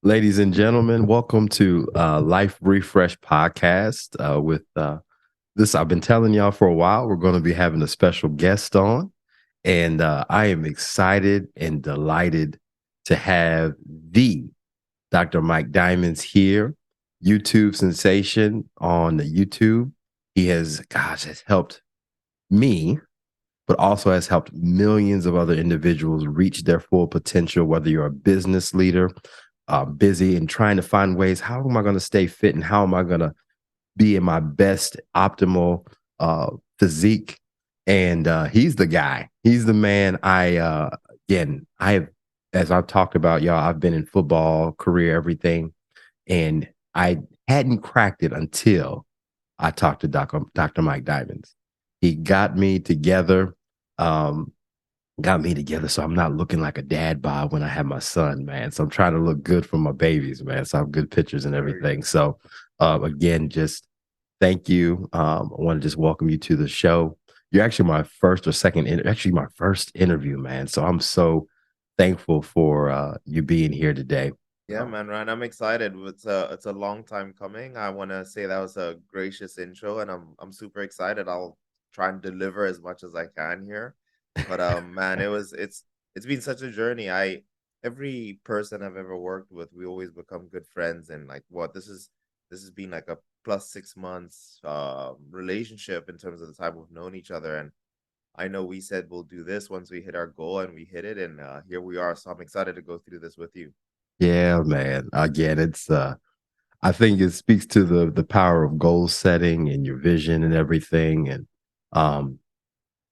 Ladies and gentlemen, welcome to Life Refresh Podcast. With this, I've been telling y'all for a while, we're going to be having a special guest on, and I am excited and delighted to have the Dr. Mike Diamonds here, YouTube sensation on the YouTube. He has helped me, but also has helped millions of other individuals reach their full potential, whether you're a business leader, busy and trying to find ways, how am I going to stay fit and how am I going to be in my best optimal physique? And he's the guy. He's the man. Again, I have, as I've talked about, y'all, I've been in football, career, everything. And I hadn't cracked it until I talked to Dr. Mike Diamonds. He um, got me together so I'm not looking like a dad bod when I have my son, man. So I'm trying to look good for my babies, man. So I have good pictures and Very everything. So again, just thank you. I want to just welcome you to the show. You're actually my first or second, actually my first interview, man. So I'm so thankful for you being here today. Yeah, man, Ryan, I'm excited. It's a long time coming. I want to say that was a gracious intro, and I'm super excited. I'll try and deliver as much as I can here. But man, it's been such a journey. Every person I've ever worked with, we always become good friends, and like what this has been like a plus 6 months relationship in terms of the time we've known each other. And I know we said we'll do this once we hit our goal, and we hit it, and here we are. So I'm excited to go through this with you. Yeah, man. Again, it's I think it speaks to the power of goal setting and your vision and everything. And um,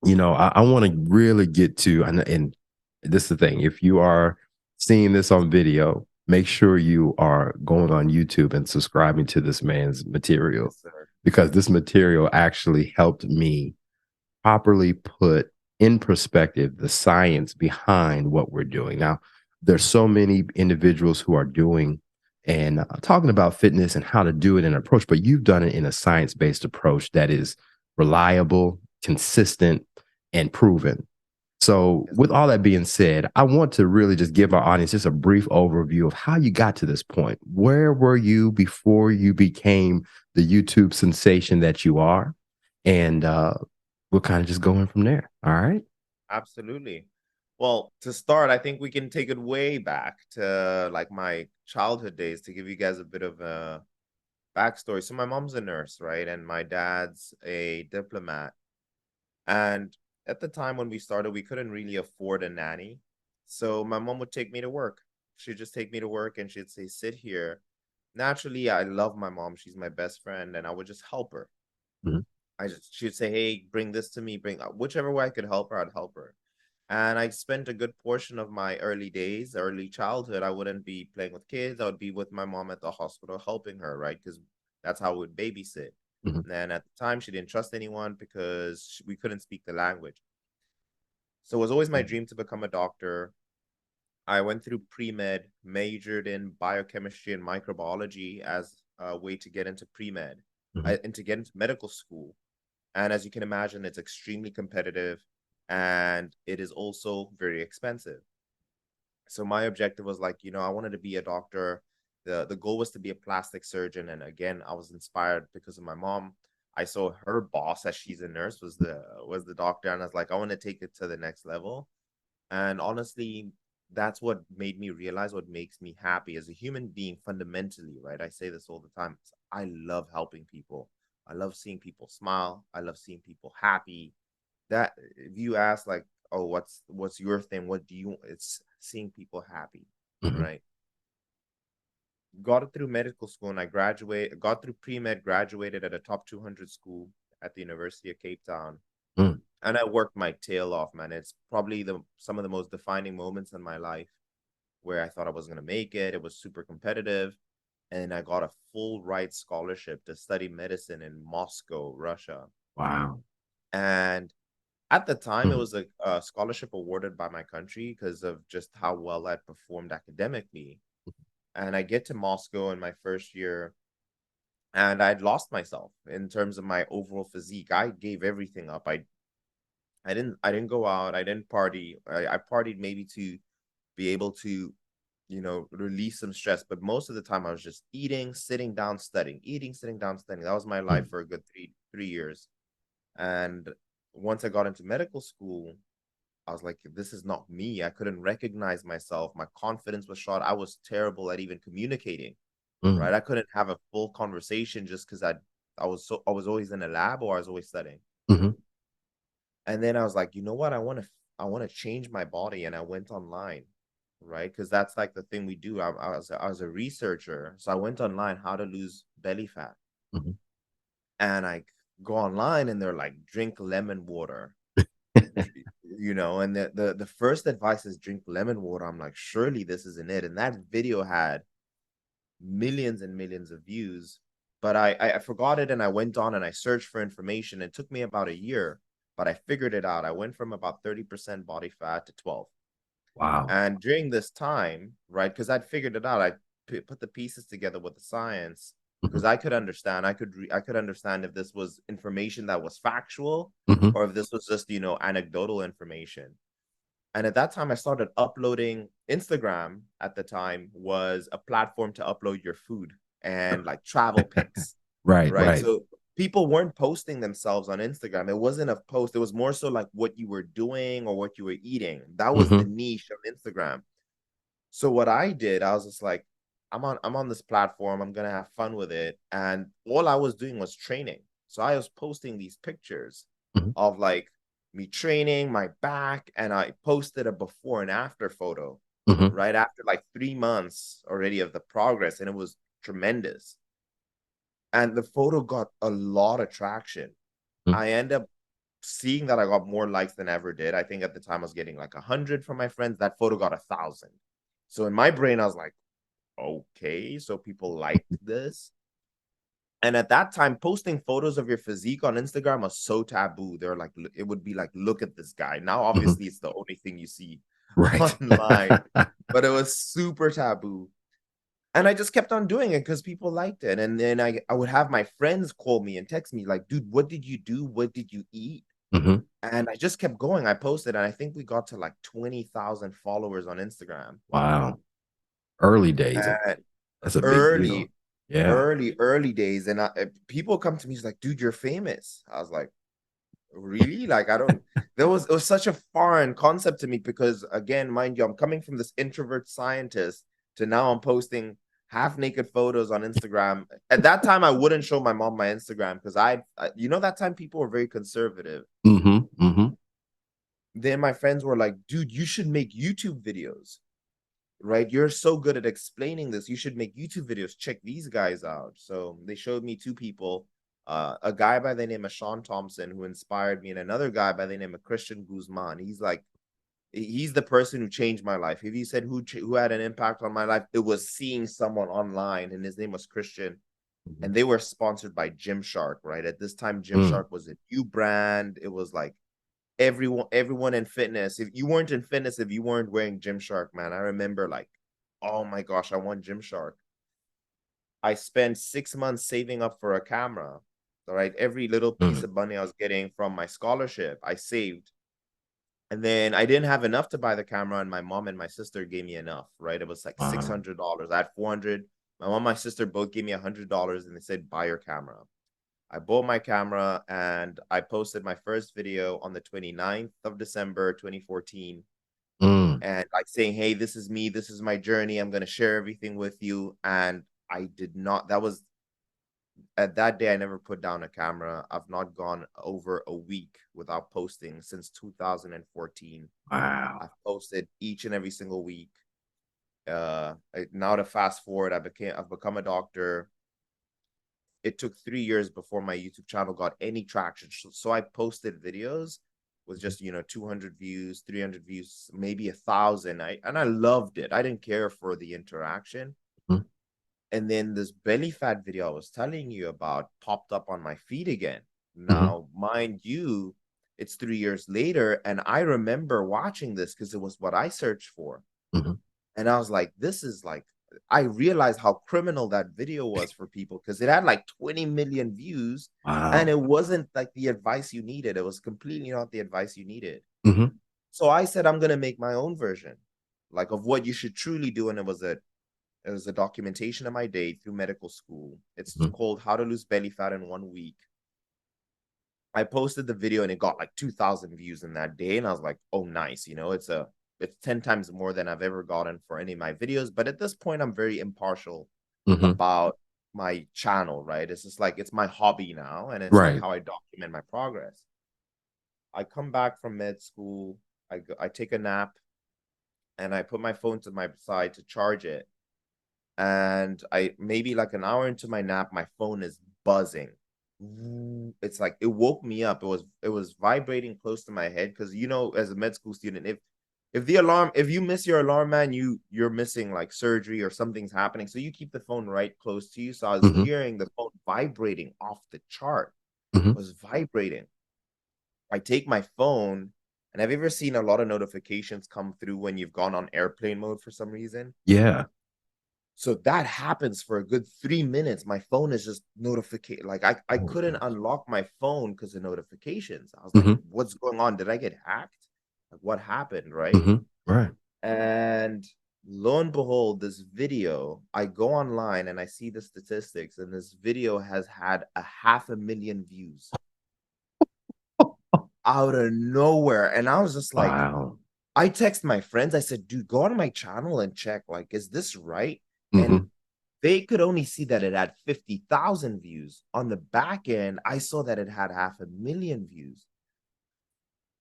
I want to really get to, and this is the thing. If you are seeing this on video, make sure you are going on YouTube and subscribing to this man's material Yes, sir. because this material actually helped me properly put in perspective the science behind what we're doing. Now, there's so many individuals who are doing and talking about fitness and how to do it in an approach, but you've done it in a science based approach that is reliable, consistent, and proven. So, Yes, with all that being said, I want to really just give our audience just a brief overview of how you got to this point. Where were you before you became the YouTube sensation that you are? And we'll kind of just go in from there. All right. absolutely. Well, to start, I think we can take it way back to like my childhood days to give you guys a bit of a backstory. So my mom's a nurse, right? And my dad's a diplomat. And at the time when we started, we couldn't really afford a nanny. So my mom would take me to work. She'd just take me to work and she'd say, sit here. Naturally, I love my mom. She's my best friend, and I would just help her. Mhm. She'd say, hey, bring this to me, bring whichever way I could help her, I'd help her. And I spent a good portion of my early days, early childhood. I wouldn't be playing with kids. I would be with my mom at the hospital helping her, right? Because that's how we would babysit. Mhm. And then at the time, she didn't trust anyone because we couldn't speak the language. So it was always my Mhm. dream to become a doctor. I went through pre med, majored in biochemistry and microbiology as a way to get into pre med Mhm. and to get into medical school. And as you can imagine, it's extremely competitive and it is also very expensive. So my objective was like, I wanted to be a doctor. The goal was to be a plastic surgeon. And again, I was inspired because of my mom. I saw her boss, as she's a nurse, was the doctor, and I was like, I want to take it to the next level. And honestly, that's what made me realize what makes me happy as a human being fundamentally, right? I say this all the time. I love helping people. I love seeing people smile. I love seeing people happy. That if you ask like, oh, what's your thing? What do you it's seeing people happy, Mhm. right? Got it through medical school and got through pre-med, graduated at a top 200 school at the University of Cape Town. Mm. And I worked my tail off, man. It's probably the some of the most defining moments in my life where I thought I was going to make it. It was super competitive. And I got a full ride scholarship to study medicine in Moscow, Russia. Wow. And at the time, it Mhm. was a scholarship awarded by my country because of just how well I performed academically. And I get to Moscow in my first year, and I'd lost myself in terms of my overall physique. I gave everything up. I didn't go out. I didn't party. I partied maybe to be able to release some stress. But most of the time I was just eating, sitting down, studying, eating, sitting down, studying. That was my life Mm, for a good three years. And once I got into medical school, I was like, this is not me. I couldn't recognize myself. My confidence was shot. I was terrible at even communicating, mm, right? I couldn't have a full conversation just because I was always in a lab or I was always studying. mhm, And then I was like, you know what? I want to change my body, and I went online, right? Because that's like the thing we do. I was a researcher, so I went online how to lose belly fat, mhm. and I go online, and they're like, drink lemon water, and the first advice is drink lemon water. I'm like, surely this isn't it. And that video had millions and millions of views, but I forgot it, and I went on and I searched for information. It took me about a year, but I figured it out. I went from about 30% body fat to 12. Wow. And during this time, right, because I'd figured it out, I put the pieces together with the science, Mhm, because I could understand. I could understand if this was information that was factual, mhm, or if this was just anecdotal information. And at that time, I started uploading. Instagram at the time was a platform to upload your food and like travel pics, Right, right? right. So people weren't posting themselves on Instagram. It wasn't a post, it was more so like what you were doing or what you were eating. That was the Mhm, niche of Instagram. So what I did, I was just like, I'm on this platform, I'm gonna have fun with it. And all I was doing was training. So I was posting these pictures mhm, of like me training my back, and I posted a before and after photo mhm, right after like 3 months already of the progress, and it was tremendous. And the photo got a lot of traction. mhm. I end up seeing that I got more likes than I ever did. I think at the time I was getting like 100 from my friends. That photo got 1,000. So in my brain, I was like, okay, so people liked this. And at that time, posting photos of your physique on Instagram was so taboo. They're like, it would be like, look at this guy. Now, Mhm. obviously, it's the only thing you see Right. online, but it was super taboo. And I just kept on doing it because people liked it. And then I would have my friends call me and text me, like, dude, what did you do? What did you eat? Mhm. And I just kept going. I posted, and I think we got to like 20,000 followers on Instagram. Wow. Early days. And That's a big deal. early, Yeah. early days. And people come to me, he's like, dude, you're famous. I was like, really? Like, I don't, it was such a foreign concept to me because, again, mind you, I'm coming from this introvert scientist to now I'm posting half naked photos on Instagram. At that time, I wouldn't show my mom my Instagram because that time people were very conservative. Mhm, mhm, Then my friends were like, dude, you should make YouTube videos, right? You're so good at explaining this. You should make YouTube videos. Check these guys out. So they showed me two people, a guy by the name of Sean Thompson, who inspired me, and another guy by the name of Christian Guzman. He's the person who changed my life. If you said who had an impact on my life, it was seeing someone online, and his name was Christian. mhm, And they were sponsored by Gymshark, right? At this time, mm, Gymshark was a new brand. It was like everyone in fitness. If you weren't in fitness, if you weren't wearing Gymshark, man, I remember like, oh my gosh, I want Gymshark. I spent 6 months saving up for a camera. All right, every little piece mm. of money I was getting from my scholarship, I saved. And then I didn't have enough to buy the camera, and my mom and my sister gave me enough, right? It was like Wow. $600. I had 400. My mom and my sister both gave me $100, and they said, buy your camera. I bought my camera, and I posted my first video on the 29th of December, 2014. Mm. And like saying, hey, this is me, this is my journey. I'm going to share everything with you. And I did not, that was at that day, I never put down a camera. I've not gone over a week without posting since 2014. Wow. I've posted each and every single week. Now to fast forward, I've become a doctor. It took 3 years before my YouTube channel got any traction. So I posted videos with Mhm, just 200 views, 300 views, maybe 1,000. I loved it. I didn't care for the interaction. mhm, And then this belly fat video I was telling you about popped up on my feed again. mhm, Now, mind you, it's 3 years later, and I remember watching this because it was what I searched for. mhm. And I was like, this is like, I realized how criminal that video was for people because it had like 20 million views, and Wow. it wasn't like the advice you needed. It was completely not the advice you needed. Mhm, So I said, I'm going to make my own version. like of what you should truly do. And it was a documentation of my day through medical school. It's Mhm. called How to Lose Belly Fat in 1 Week. I posted the video and it got like 2,000 views in that day. And I was like, oh, nice. It's 10 times more than I've ever gotten for any of my videos. But at this point, I'm very impartial Mhm. about my channel, right? It's just like, it's my hobby now. And it's like Right. how I document my progress. I come back from med school. I take a nap and I put my phone to my side to charge it. And I maybe like an hour into my nap, my phone is buzzing. It's like it woke me up. It was vibrating close to my head because as a med school student, if you miss your alarm, man, you're missing like surgery or something's happening. So you keep the phone right close to you. So I was Mhm. hearing the phone vibrating off the chart. Mhm. It was vibrating. I take my phone, and have you ever seen a lot of notifications come through when you've gone on airplane mode for some reason? Yeah. So that happens for a good 3 minutes. My phone is just notification. Like I Oh couldn't gosh. unlock my phone because of notifications. I was like, Mhm. what's going on? Did I get hacked? Like what happened? Right. Mhm. Right. And lo and behold, this video, I go online and I see the statistics, and this video has had 500,000 views out of nowhere. And I was just like, Wow. I text my friends. I said, dude, go on my channel and check. Like, is this right? And Mhm. they could only see that it had 50,000 views. On the back end, I saw that it had 500,000 views.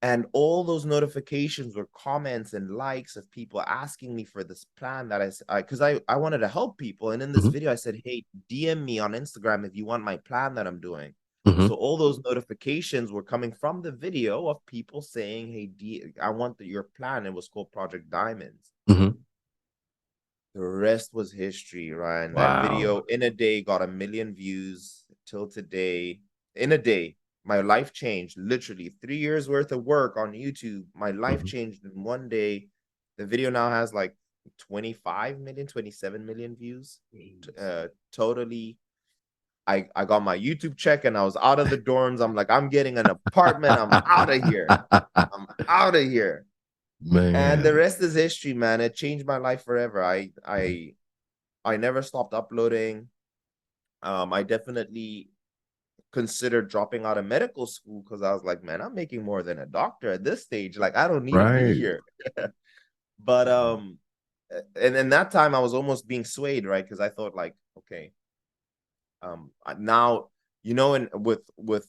And all those notifications were comments and likes of people asking me for this plan that because I wanted to help people. And in this Mhm. video, I said, hey, DM me on Instagram if you want my plan that I'm doing. Mhm. So all those notifications were coming from the video of people saying, hey, I want your plan. It was called Project Diamonds. Mhm. The rest was history, Ryan. That Wow. video in a day got 1 million views till today. In a day, my life changed. Literally 3 years worth of work on YouTube. My life Mhm. changed in one day. The video now has like 25 million, 27 million views. Jeez. Totally. I got my YouTube check and I was out of the dorms. I'm like, I'm getting an apartment. I'm out of here. I'm out of here. And the Man. rest is history, man. It changed my life forever. I never stopped uploading. I definitely considered dropping out of medical school because I was like, man, I'm making more than a doctor at this stage. Like, I don't need to be Right. here. But and in that time, I was almost being swayed, right? Because I thought, like, okay, now and with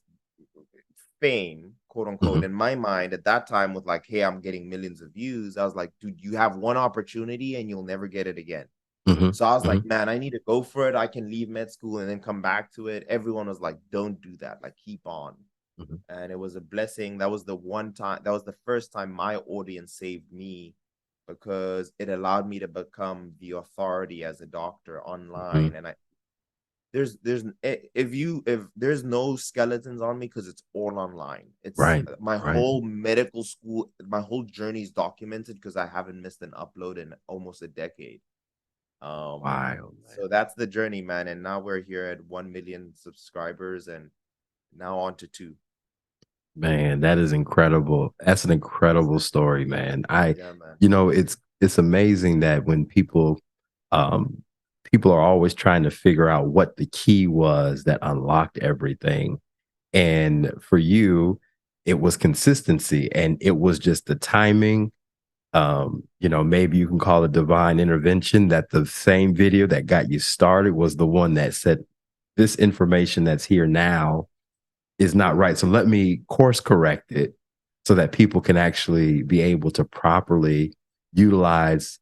fame, quote unquote, Mhm. in my mind at that time, with like, hey, I'm getting millions of views. I was like, dude, you have one opportunity and you'll never get it again. Mhm. So I was like, Mhm. man, I need to go for it. I can leave med school and then come back to it. Everyone was like, don't do that. Like, keep on. Mhm. And it was a blessing. That was the one time, that was the first time my audience saved me because it allowed me to become the authority as a doctor online. Mhm. And if there's no skeletons on me because it's all online. It's Right. my Right. whole medical school, my whole journey is documented because I haven't missed an upload in almost a decade. Wild, man. So that's the journey, man. And now we're here at 1 million subscribers and now on to two. Man, that is incredible. That's an incredible story, man. Yeah, man. It's amazing that when um people are always trying to figure out what the key was that unlocked everything. And for you, it was consistency and it was just the timing. Maybe you can call it divine intervention that the same video that got you started was the one that said, this information that's here now is not right. So let me course correct it so that people can actually be able to properly utilize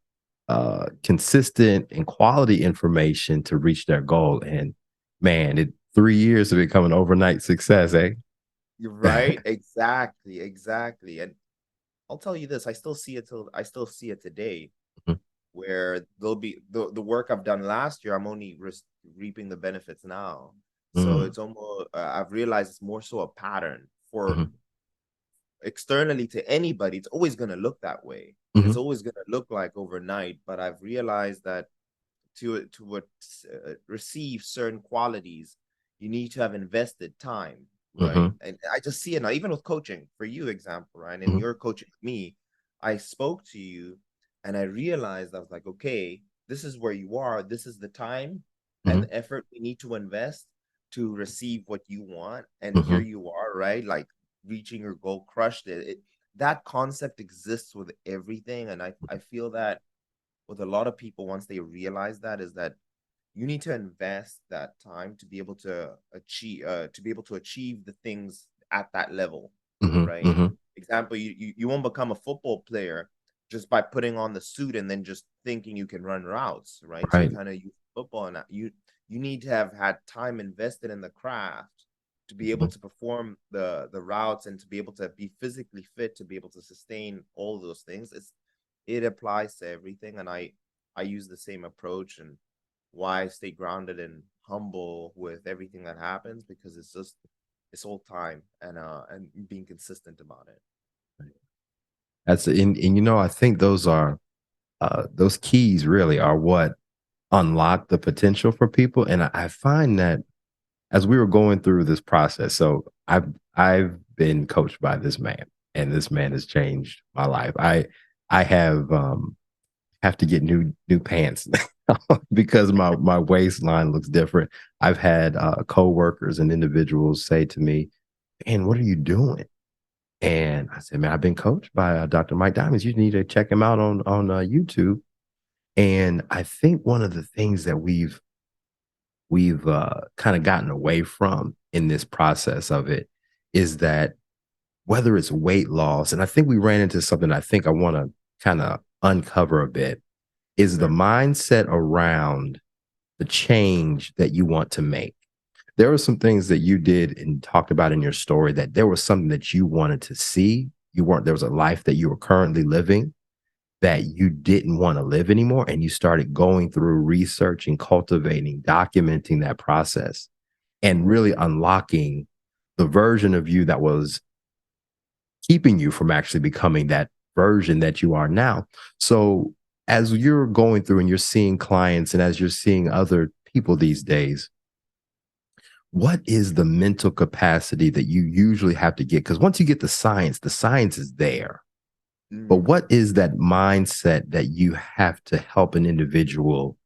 consistent and quality information to reach their goal. And man, 3 years to become an overnight success, eh? You're right. Exactly. Exactly. And I'll tell you this, I still see it today Mhm. where there'll be the work I've done last year, I'm only reaping the benefits now. So Mm, it's almost I've realized it's more so a pattern for mhm, externally to anybody. It's always going to look that way. It's mhm, always going to look like overnight, but I've realized that to receive certain qualities, you need to have invested time, right? mhm, And I just see it now, even with coaching. For you, example, right? And mhm, you're coaching me. I spoke to you, And I realized, I was like, okay, this is where you are. This is the time and Mhm. the effort we need to invest to receive what you want. And here Mhm. you are, right? Like reaching your goal, crushed it. That concept exists with everything. And I feel that with a lot of people, once they realize that, is that you need to invest that time to be able to achieve the things at that level, Mhm. right? Mhm. Example, you won't become a football player just by putting on the suit and then just thinking you can run routes, right? So you Right. kind of use football, and you need to have had time invested in the craft to be able Mhm. to perform the routes and to be able to be physically fit to be able to sustain all those things. It applies to everything, and I use the same approach, and why I stay grounded and humble with everything that happens, because it's all time and being consistent about it. And I think those keys really are what unlock the potential for people. And I find that as we were going through this process, so I've been coached by this man, and this man has changed my life. I have to get new pants because my waistline looks different. I've had coworkers and individuals say to me, "Man, what are you doing?" And I said, "Man, I've been coached by Dr. Mike Diamonds. You need to check him out on YouTube." And I think one of the things that we've kind of gotten away from in this process of it is that whether it's weight loss, and I think we ran into something I think I want to kind of uncover a bit, is the Sure. mindset around the change that you want to make. There were some things that you did and talked about in your story that there was something that you wanted to see. You weren't, there was a life that you were currently living that you didn't want to live anymore. And you started going through researching, cultivating, documenting that process and really unlocking the version of you that was keeping you from actually becoming that version that you are now. So, as you're going through and you're seeing clients and as you're seeing other people these days, what is the mental capacity that you usually have to get? Because once you get the science is there. But Mm. what is that mindset that you have to help an individual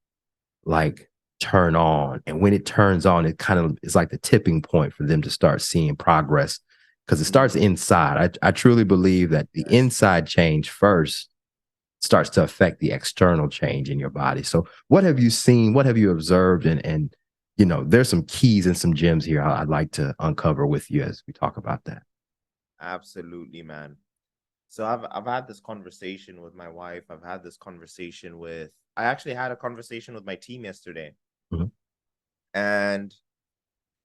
like turn on? And when it turns on, it kind of is like the tipping point for them to start seeing progress because it starts Mm. inside. I truly believe that the Yes. inside change first starts to affect the external change in your body. So what have you seen? What have you observed? And there's some keys and some gems here I'd like to uncover with you as we talk about that. Absolutely, man. So I've had this conversation with my wife. I've had this conversation with I actually had a conversation with my team yesterday. Mhm. And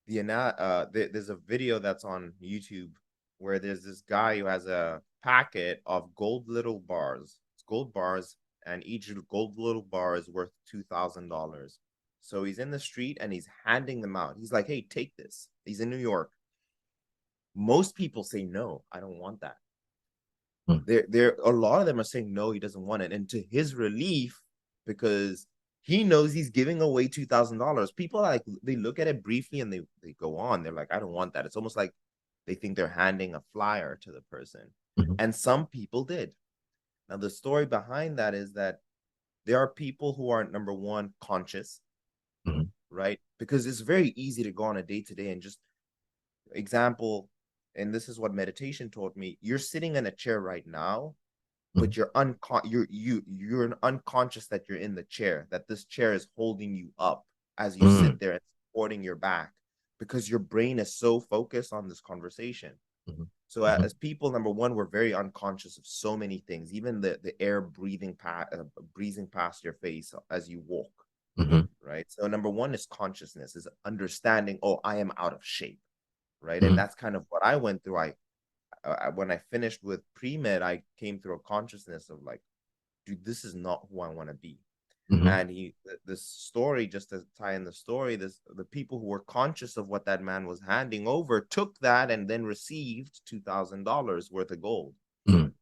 there's a video that's on YouTube where there's this guy who has a packet of gold little bars. It's gold bars, and each gold little bar is worth $2,000. So he's in the street and he's handing them out. He's like, "Hey, take this." He's in New York. Most people say no, I don't want that. Mm, There a lot of them are saying no, he doesn't want it. And to his relief, because he knows he's giving away $2,000. People like they look at it briefly and they go on. They're like, I don't want that. It's almost like they think they're handing a flyer to the person. mhm, And some people did. Now the story behind that is that there are people who are number one conscious, mhm, right? Because it's very easy to go on a day to day and just example, and this is what meditation taught me. You're sitting in a chair right now, mhm, but you're unconscious that you're in the chair, that this chair is holding you up as you sit mm, there and supporting your back, because your brain is so focused on this conversation. mhm, So mhm, as people, number one, we're very unconscious of so many things, even the air breathing past your face as you walk, mhm, right? So number one is consciousness, is understanding, oh, I am out of shape, right? And mhm, that's kind of what I went through. When I finished with pre-med, I came through a consciousness of like, dude, this is not who I want to be. mhm, And this story, just to tie in the story, the people who were conscious of what that man was handing over took that and then received $2,000 worth of gold. mhm,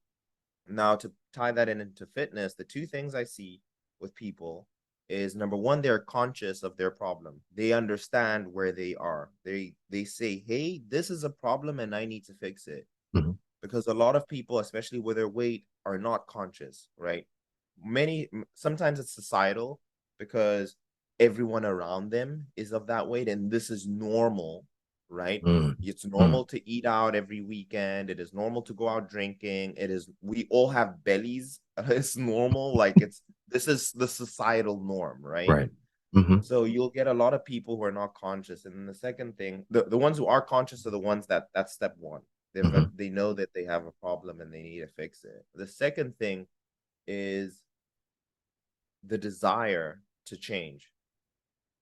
Now, to tie that into fitness, the two things I see with people is number one, they're conscious of their problem. They understand where they are. They say, hey, this is a problem and I need to fix it. mhm, Because a lot of people, especially with their weight, are not conscious, right? sometimes it's societal because everyone around them is of that weight, and this is normal, right? Mm, It's mm, normal to eat out every weekend. It is normal to go out drinking. We all have bellies. It's normal. Like this is the societal norm, right? right. Hmm. So you'll get a lot of people who are not conscious. And then the second thing, the ones who are conscious are the ones that's step one. Hmm. They know that they have a problem and they need to fix it. The second thing is the desire to change,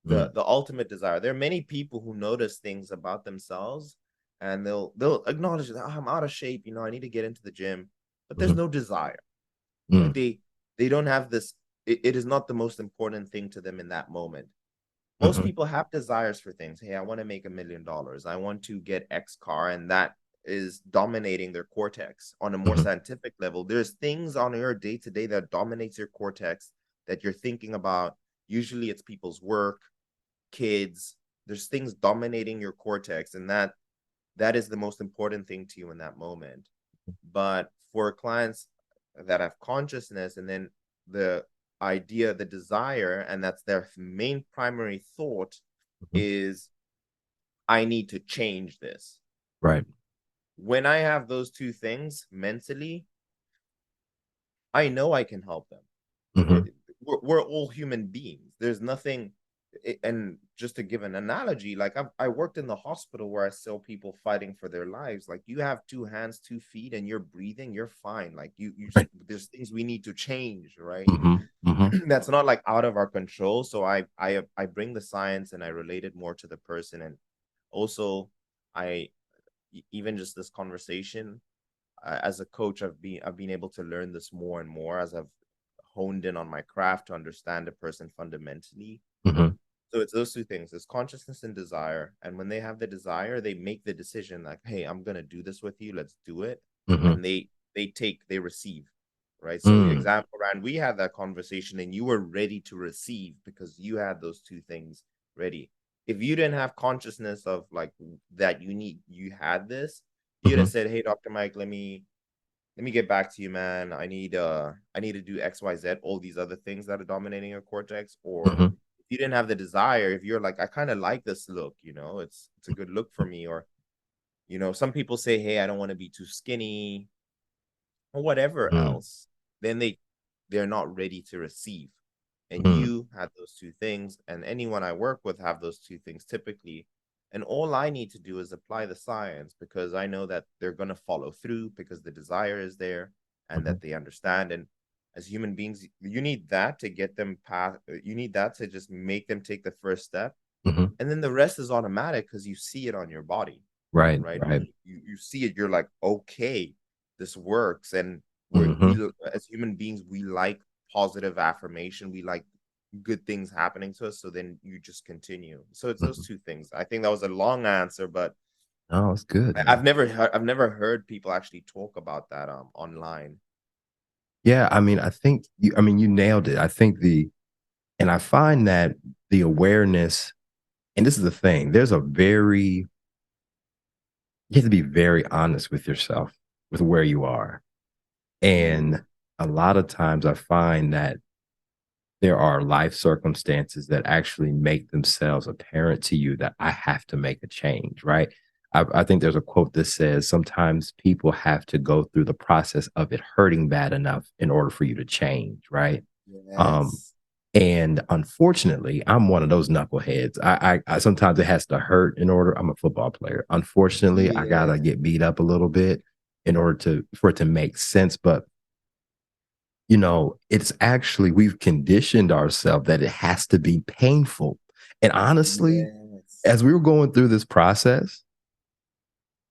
Mm, the ultimate desire. There are many people who notice things about themselves and they'll acknowledge that, "Oh, I'm out of shape, I need to get into the gym," but there's hmm. no desire, right? Mm, They don't have this. It is not the most important thing to them in that moment. Most hmm. people have desires for things. Hey, I want to make $1 million. I want to get X car, and that is dominating their cortex. On a more Hmm. scientific level, there's things on your day to day that dominates your cortex that you're thinking about. Usually it's people's work, kids. There's things dominating your cortex, and that is the most important thing to you in that moment. But for clients that have consciousness, and then the idea, the desire, and that's their main primary thought, Hmm. is I need to change this. Right. When I have those two things mentally, I know I can help them. Hmm. We're all human beings. There's nothing. And just to give an analogy, like I worked in the hospital where I saw people fighting for their lives. Like, you have two hands, 2 feet, and you're breathing, you're fine. Like, Right. there's things we need to change, right? Hmm. Hmm. That's not like out of our control. So I bring the science and I relate it more to the person. And also, I even just this conversation, as a coach, I've been able to learn this more and more as I've honed in on my craft to understand a person fundamentally. Hmm. So it's those two things: there's consciousness and desire. And when they have the desire, they make the decision like, hey, I'm gonna do this with you, let's do it. Hmm. And they receive, right? So Mm, example, Rand, we had that conversation and you were ready to receive because you had those two things ready. If you didn't have consciousness of like that, you had this, you'd have mhm, said, hey, Dr. Mike, let me get back to you, man. I need to do XYZ, all these other things that are dominating your cortex. Or mhm, if you didn't have the desire, if you're like, I kind of like this look, it's a good look for me. Or, some people say, hey, I don't want to be too skinny or whatever mm, else, then they're not ready to receive. And mm, you had those two things, and anyone I work with have those two things typically. And all I need to do is apply the science because I know that they're going to follow through because the desire is there and mhm, that they understand. And as human beings, you need that to get them past, you need that to just make them take the first step. mhm. And then the rest is automatic because you see it on your body, Right, right? right. You see it, you're like, okay, this works. And Mhm, as human beings, we like positive affirmation. We like good things happening to us. So then you just continue. So it's those mhm. two things. I think that was a long answer, but No, it's good, I've man. never heard people actually talk about that online. Yeah, I mean, I mean, you nailed it. I think and I find that the awareness, and this is the thing, you have to be very honest with yourself, with where you are. Mm, And a lot of times I find that there are life circumstances that actually make themselves apparent to you that I have to make a change, right? I think there's a quote that says sometimes people have to go through the process of it hurting bad enough in order for you to change, right? Um, yes. and unfortunately, I'm one of those knuckleheads. I sometimes it has to hurt in order. I'm a football player. Unfortunately, I gotta Yeah. get beat up a little bit in order for it to make sense. But it's actually we've conditioned ourselves that it has to be painful. And honestly, Yes. as we were going through this process,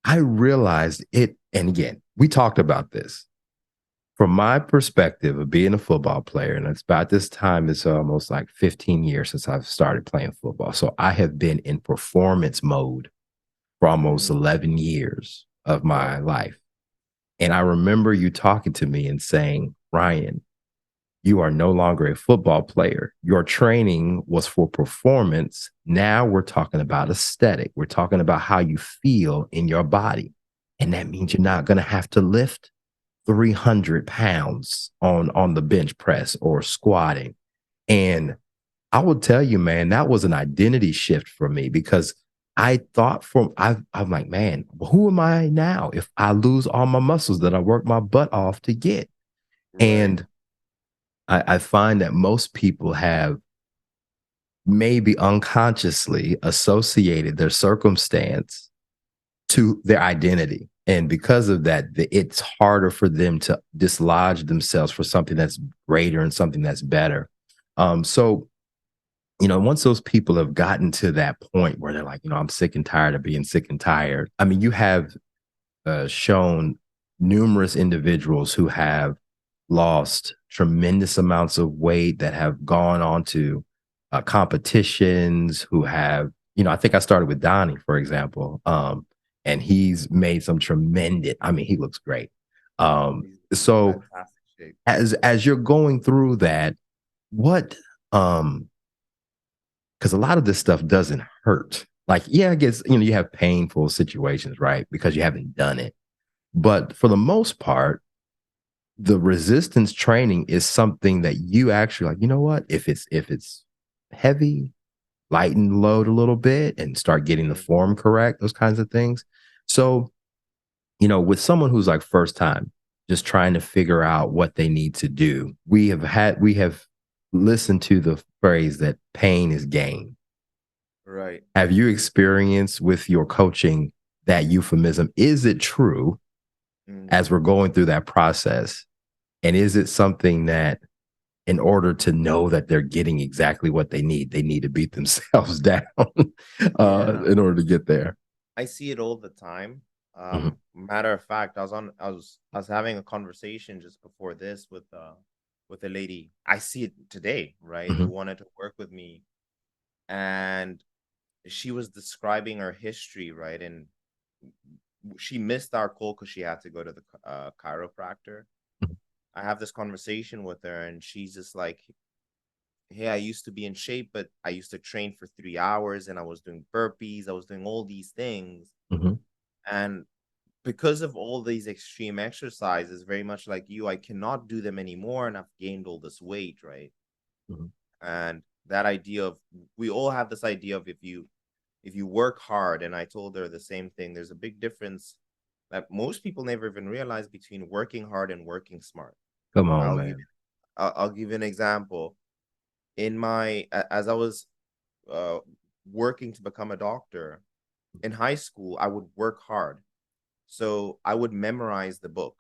I realized it. And again, we talked about this from my perspective of being a football player. And it's about this time, it's almost like 15 years since I've started playing football. So I have been in performance mode for almost Mm, 11 years of my whoa. life. And I remember you talking to me and saying, Ryan, you are no longer a football player. Your training was for performance. Now we're talking about aesthetic. We're talking about how you feel in your body. And that means you're Mm, not going to have to lift 300 pounds on the bench press or squatting. And I will tell you, man, that was an identity shift for me because I thought I'm like, man, who am I now if I lose all my muscles that I worked my butt off to get? Right. And I find that most people have maybe unconsciously associated their circumstance to their identity. And because of that, it's harder for them to dislodge themselves for something that's greater and something that's better. So, once those people have gotten to that point where they're like, I'm sick and tired of being sick and tired. I mean, you have shown numerous individuals who have lost tremendous amounts of weight that have gone on to competitions, who have, I think I started with Donnie, for example, and he's made some tremendous, I mean, he looks great. He's in So fantastic shape. as you're going through that, what, because a lot of this stuff doesn't hurt. Like, yeah, I guess, you have painful situations, right? Because you haven't done it. But for the most part, the resistance training is something that you actually like, you know what? If it's heavy, lighten load a little bit and start getting the Mhm. form correct, those kinds of things. So, with someone who's like first time, just trying to figure out what they need to do, we have listened to the phrase that pain is gain. Right. Have you experienced with your coaching that euphemism? Is it true Mm. as we're going through that process? And is it something that in order to know that they're getting exactly what they need to beat themselves down Yeah. in order to get there? I see it all the time. Mhm, Matter of fact, I was having a conversation just before this with a lady. I see it today, right? Who mhm, wanted to work with me, and she was describing her history, right? And she missed our call because she had to go to the chiropractor. mhm, I have this conversation with her, and she's just like, "Hey, I used to be in shape, but I used to train for 3 hours, and I was doing burpees, I was doing all these things, mhm, and because of all these extreme exercises, very much like you, I cannot do them anymore, and I've gained all this weight, right?" mhm. And that idea of we all have this idea of if you work hard, and I told her the same thing. There's a big difference that most people never even realize between working hard and working smart. Come on, I'll give man. I'll give you an example. As I was uh, working to become a doctor in high school, I would work hard. So I would memorize the book.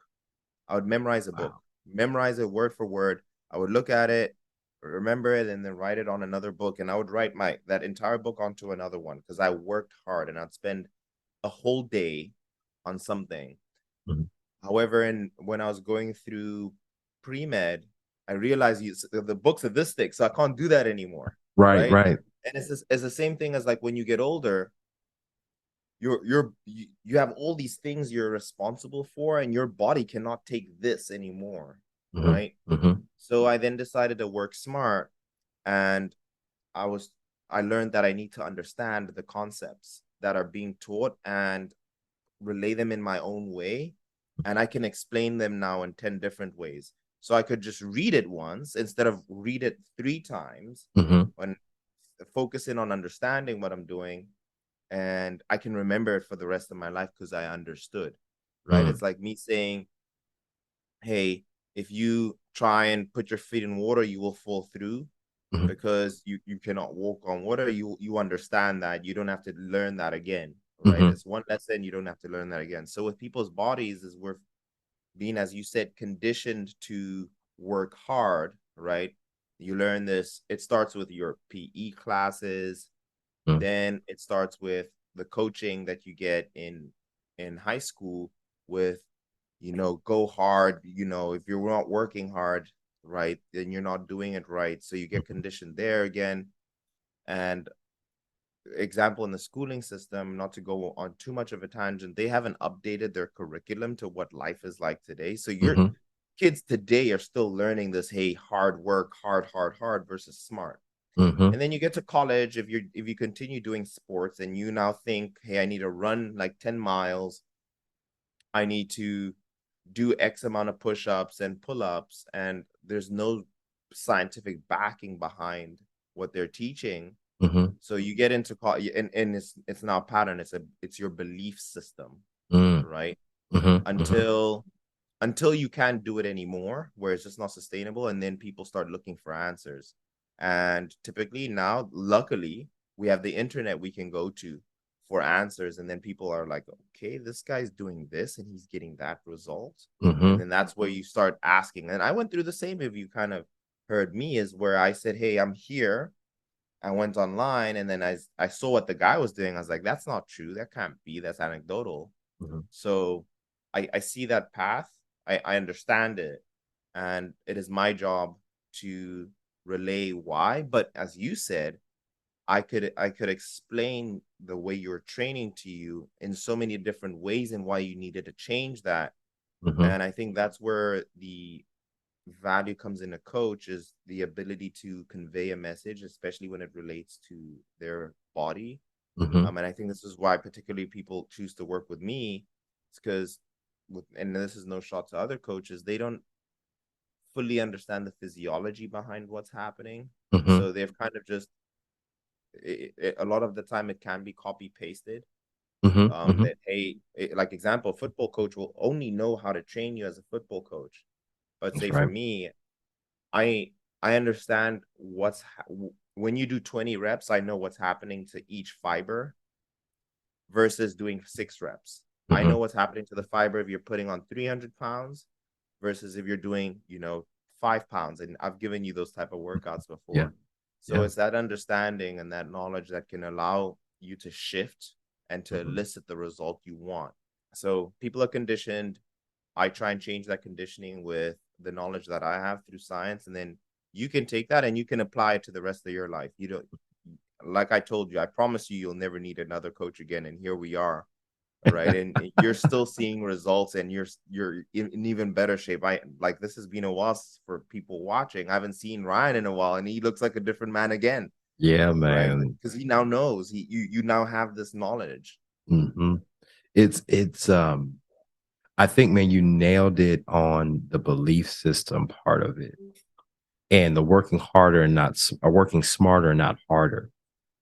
I would memorize a book, Wow. memorize it word for word. I would look at it, remember it, and then write it on another book. And I would write my that entire book onto another one because I worked hard and I'd spend a whole day on something. Mhm. However, when I was going through pre-med, I realized the books are this thick, so I can't do that anymore, Right, right? right. And it's the same thing as like when you get older, you have all these things you're responsible for, and your body cannot take this anymore, Mhm, right? mhm, So I then decided to work smart, and I was I learned that I need to understand the concepts that are being taught and relay them in my own way, and I can explain them now in 10 different ways. So I could just read it once instead of read it 3 times mhm, when focusing on understanding what I'm doing, and I can remember it for the rest of my life because I understood, right? mm, It's like me saying, "Hey, if you try and put your feet in water, you will fall through mhm, because you cannot walk on water." You understand that you don't have to learn that again, right? mhm, It's one lesson, you don't have to learn that again. So with people's bodies, is we're being, as you said, conditioned to work hard, right? You learn this. It starts with your PE classes, mm, then it starts with the coaching that you get in high school with, go hard. If you're not working hard, right, then you're not doing it right. So you get mhm, conditioned there again. And example, in the schooling system, not to go on too much of a tangent, they haven't updated their curriculum to what life is like today. So your mhm, kids today are still learning this, hey, hard work, hard, hard, hard versus smart. mhm, And then you get to college, if you continue doing sports and you now think, hey, I need to run like 10 miles. I need to do X amount of push-ups and pull-ups, and there's no scientific backing behind what they're teaching. Mhm. So you get into and it's now a pattern. It's your belief system, Mm. right? Mhm. Mhm. Until you can't do it anymore, where it's just not sustainable, and then people start looking for answers. And typically now, luckily, we have the internet we can go to for answers, and then people are like, okay, this guy's doing this and he's getting that result. And Mhm. then that's where you start asking. And I went through the same, if you kind of heard me, is where I said, hey, I'm here. I went online, and then I saw what the guy was doing. I was like, that's not true. That can't be. That's anecdotal. Mhm. So I see that path. I understand it. And it is my job to relay why. But as you said, I could explain the way you're training to you in so many different ways and why you needed to change that. Mhm. And I think that's where the value comes in a coach, is the ability to convey a message, especially when it relates to their body. Mhm. And I think this is why particularly people choose to work with me. It's because and this is no shot to other coaches, they don't fully understand the physiology behind what's happening. Mhm. So they've kind of just a lot of the time it can be copy pasted. Mhm. Mhm. That hey, like example, football coach will only know how to train you as a football coach. But That's say for right. me, I I understand when you do 20 reps, I know what's happening to each fiber versus doing 6 reps. I know Mhm. what's happening to the fiber if you're putting on 300 pounds versus if you're doing, 5 pounds. And I've given you those type of workouts Yeah. before. So Yeah. it's that understanding and that knowledge that can allow you to shift and to Mhm. elicit the result you want. So people are conditioned. I try and change that conditioning with the knowledge that I have through science. And then you can take that and you can apply it to the rest of your life. You don't, like I told you, I promise you, you'll never need another coach again. And here we are. Right. And you're still seeing results, and you're in even better shape. I like, this has been a while for people watching. I haven't seen Ryan in a while, and he looks like a different man again. Yeah, Right. man. Because he now knows you now have this knowledge. Mhm. It's I think, man, you nailed it on the belief system part of it, and the working harder and not or working smarter and not harder.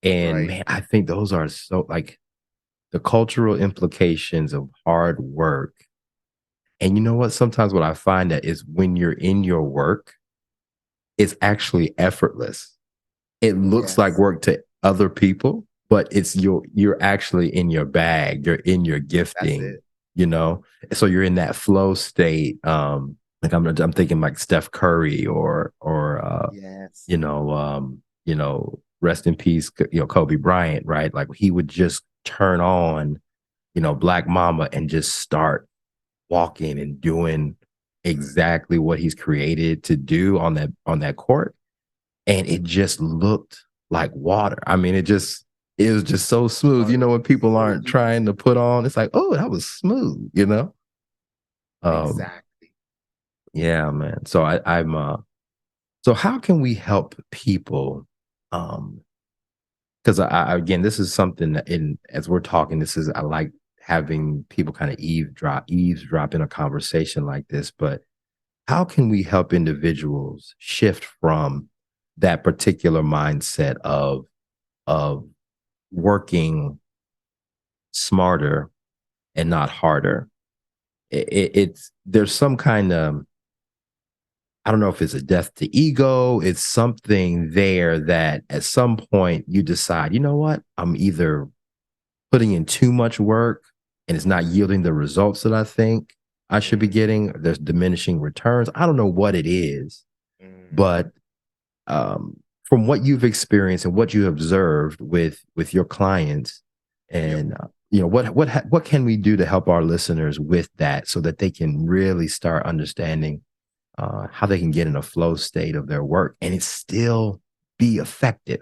And Right. man, I think those are so like the cultural implications of hard work. And you know what? Sometimes what I find that is when you're in your work, it's actually effortless. It looks like Yes. work to other people, but you're actually in your bag. You're in your That's gifting, it. you know? So you're in that flow state. Like I'm thinking like Steph Curry Yes. rest in peace, Kobe Bryant, right? Like he would just turn on, Black Mama and just start walking and doing exactly what he's created to do on that court, and it just looked like water. I mean, it was just so smooth. Oh, When people so aren't trying to put on, it's like, oh, that was smooth. Um, exactly. yeah, man. So so how can we help people? Because again, this is something that as we're talking, I like having people kind of eavesdrop in a conversation like this, but how can we help individuals shift from that particular mindset of working smarter and not harder? It's there's some kind of, I don't know if it's a death to ego. It's something there that at some point you decide, you know what? I'm either putting in too much work and it's not yielding the results that I think I should be Mm, getting. There's diminishing returns. I don't know what it is, mm. but from what you've experienced and what you observed with your clients, Yep. and what can we do to help our listeners with that so that they can really start understanding how they can get in a flow state of their work and it still be effective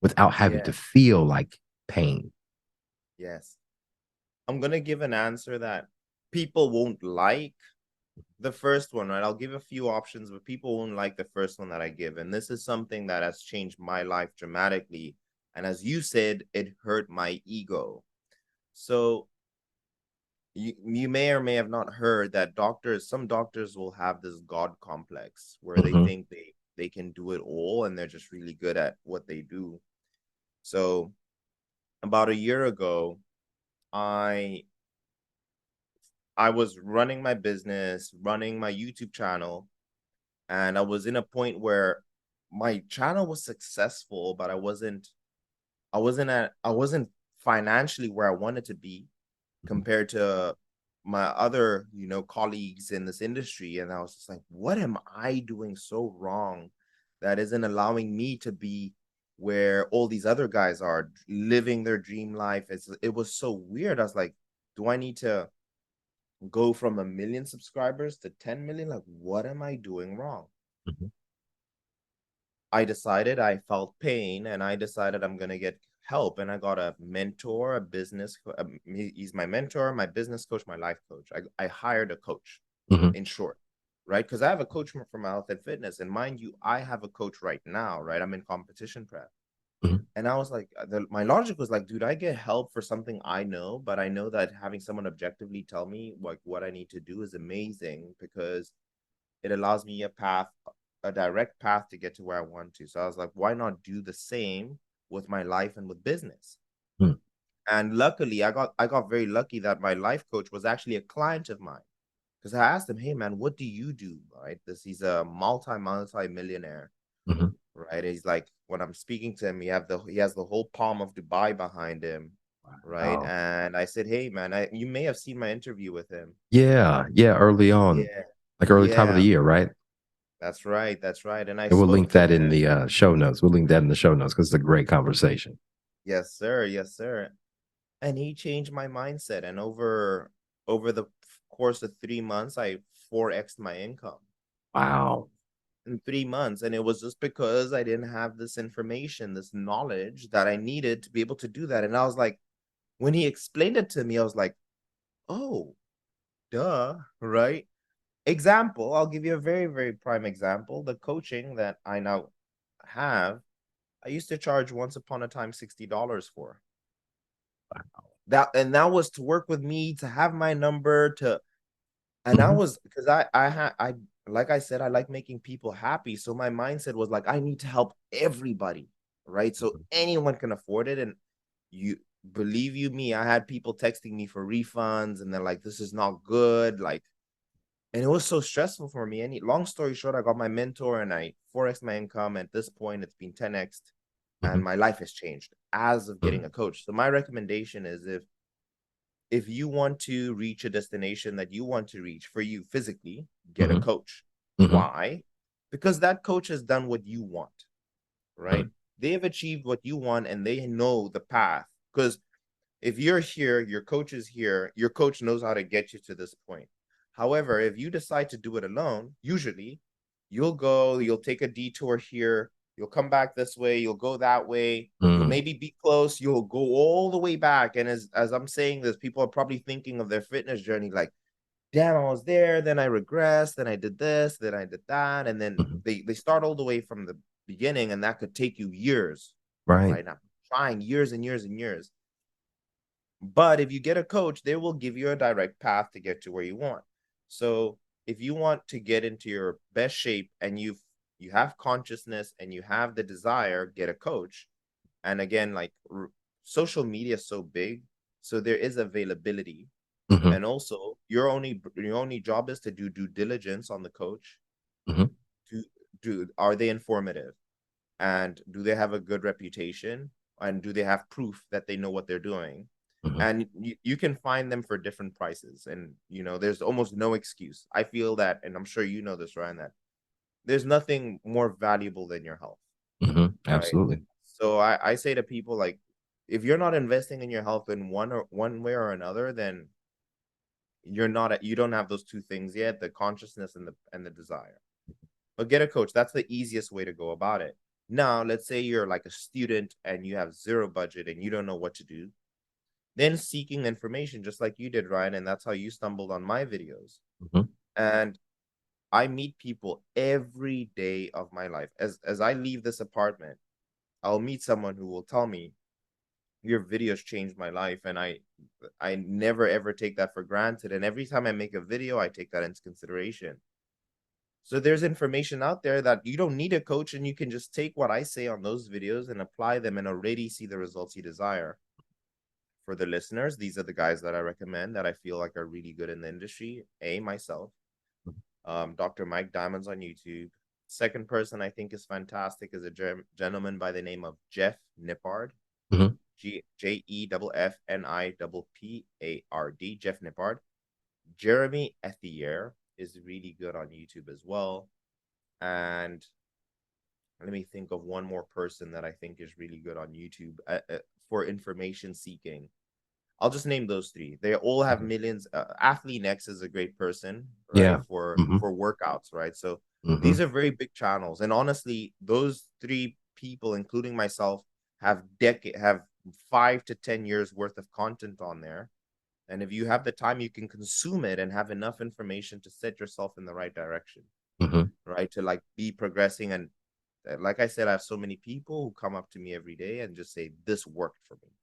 without having Yeah. to feel like pain. Yes. I'm gonna give an answer that people won't like. The first one, right? I'll give a few options, but people won't like the first one that I give. And this is something that has changed my life dramatically. And as you said, it hurt my ego. So you may or may have not heard that some doctors will have this God complex where they Hmm. think they can do it all and they're just really good at what they do. So about a year ago, I I was running my business, running my YouTube channel, and I was in a point where my channel was successful, but I wasn't financially where I wanted to be Hmm. compared to my other, colleagues in this industry. And I was just like, what am I doing so wrong that isn't allowing me to be where all these other guys are living their dream life? It was so weird. I was like, do I need to go from 1 million subscribers to 10 million? Like, what am I doing wrong? Hmm. I felt pain and I decided I'm going to get help. And I got a mentor, he's my mentor, my business coach, my life coach. I hired a coach, Hmm. in short, right? Because I have a coach for my health and fitness. And mind you, I have a coach right now, right? I'm in competition prep. Hmm. And I was like, my logic was like, dude, I get help for something I know, but I know that having someone objectively tell me like what I need to do is amazing because it allows me a direct path to get to where I want to. So I was like, why not do the same with my life and with business? Hmm. And luckily, I got very lucky that my life coach was actually a client of mine because I asked him, hey man, what do you do? Right? He's a multi millionaire, Hmm. right? He's like, when I'm speaking to him, he has the whole palm of Dubai behind him, right? Wow. And I said, hey man, you may have seen my interview with him. Yeah, yeah, early on, Yeah. like early top of the Yeah, year, right? that's right. That's right. And I And we'll spoke link to that in him. the show notes. We'll link that in the show notes because it's a great conversation. Yes, sir. Yes, sir. And he changed my mindset. And over the course of 3 months, I 4x my income Wow. in 3 months. And it was just because I didn't have this information, this knowledge that I needed to be able to do that. And I was like, when he explained it to me, I was like, oh, duh, right? Example, I'll give you a very, very prime example. The coaching that I now have, I used to charge once upon a time $60 for. That was to work with me, to have my number, to and I Hmm. was because I like I said, I like making people happy. So my mindset was like, I need to help everybody, right? So anyone can afford it. And you believe you me, I had people texting me for refunds and they're like, this is not good. Like, and it was so stressful for me. Any long story short, I got my mentor and I 4x my income. At this point, it's been 10x Hmm. and my life has changed as of getting a Hmm. coach. So my recommendation is if you want to reach a destination that you want to reach for you physically, get a Hmm. coach. Hmm. Why? Because that coach has done what you want, right? They have achieved what you want and they know the path. Because if you're here, your coach is here, your coach knows how to get you to this point. However, if you decide to do it alone, usually you'll take a detour here, you'll come back this way, you'll go that way, you'll Hmm. maybe be close, you'll go all the way back. And as I'm saying this, people are probably thinking of their fitness journey like, damn, I was there, then I regressed, then I did this, then I did that, and then Hmm. they start all the way from the beginning, and that could take you years, Right. right? Now trying years and years and years. But if you get a coach, they will give you a direct path to get to where you want. So if you want to get into your best shape and you have consciousness and you have the desire, get a coach. And again, like social media is so big, so there is availability. Hmm. And also, your only job is to do due diligence on the coach. Hmm. To do Are they informative? And do they have a good reputation? And do they have proof that they know what they're doing? Hmm. And you can find them for different prices. And there's almost no excuse. I feel that, and I'm sure you know this, Ryan, that there's nothing more valuable than your health, Hmm. right? Absolutely. So I say to people like, if you're not investing in your health in one way or another, then you don't have those two things yet, the consciousness and the desire. But get a coach. That's the easiest way to go about it. Now, let's say you're like a student and you have zero budget and you don't know what to do. Then seeking information, just like you did, Ryan, and that's how you stumbled on my videos. Hmm. And I meet people every day of my life. As I leave this apartment, I'll meet someone who will tell me, your videos changed my life, and I never ever take that for granted. And every time I make a video, I take that into consideration. So there's information out there that you don't need a coach, and you can just take what I say on those videos and apply them and already see the results you desire. For the listeners, these are the guys that I recommend that I feel like are really good in the industry. Myself, Dr. Mike Diamonds on YouTube. Second person I think is fantastic is a gentleman by the name of Jeff Nippard. Mhm, Jeffnippard. Jeff Nippard. Jeremy Ethier is really good on YouTube as well. And let me think of one more person that I think is really good on YouTube for information seeking. I'll just name those three. They all have mhm. millions. Athlete Next is a great person, right? Yeah. Mhm, For workouts, right? So these mhm, are very big channels, and honestly, those three people, including myself, have 5 to 10 years worth of content on there. And if you have the time, you can consume it and have enough information to set yourself in the right direction, mhm, right? To like be progressing. And like I said, I have so many people who come up to me every day and just say, "This worked for me."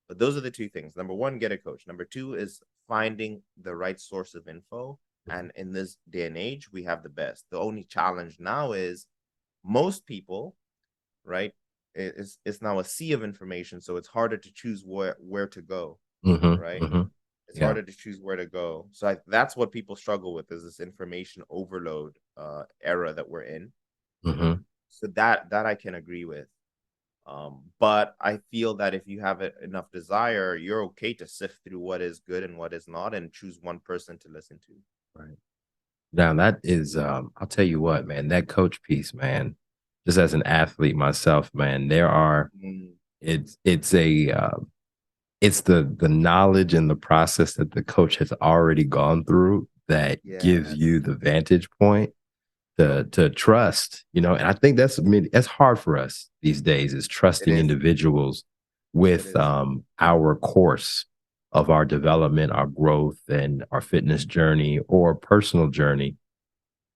But those are the two things. Number one, get a coach. Number two is finding the right source of info. mhm, And in this day and age, we have the best. The only challenge now is most people, right? It's now a sea of information, so it's harder to choose where to go, mhm, right? mhm. It's Yeah. harder to choose where to go. So that's what people struggle with is this information overload era that we're in. Mhm, So that I can agree with. But I feel that if you have enough desire, you're okay to sift through what is good and what is not and choose one person to listen to. right. Now that is, I'll tell you what, man, that coach piece, man, just as an athlete myself, man, there are Mm, it's a, it's the knowledge and the process that the coach has already gone through that gives you yes. the vantage point Yep. to trust, and I think that's, I mean, that's hard for us these days, is It trusting is. individuals It with is. our course of our development, our growth, and our fitness journey or personal journey.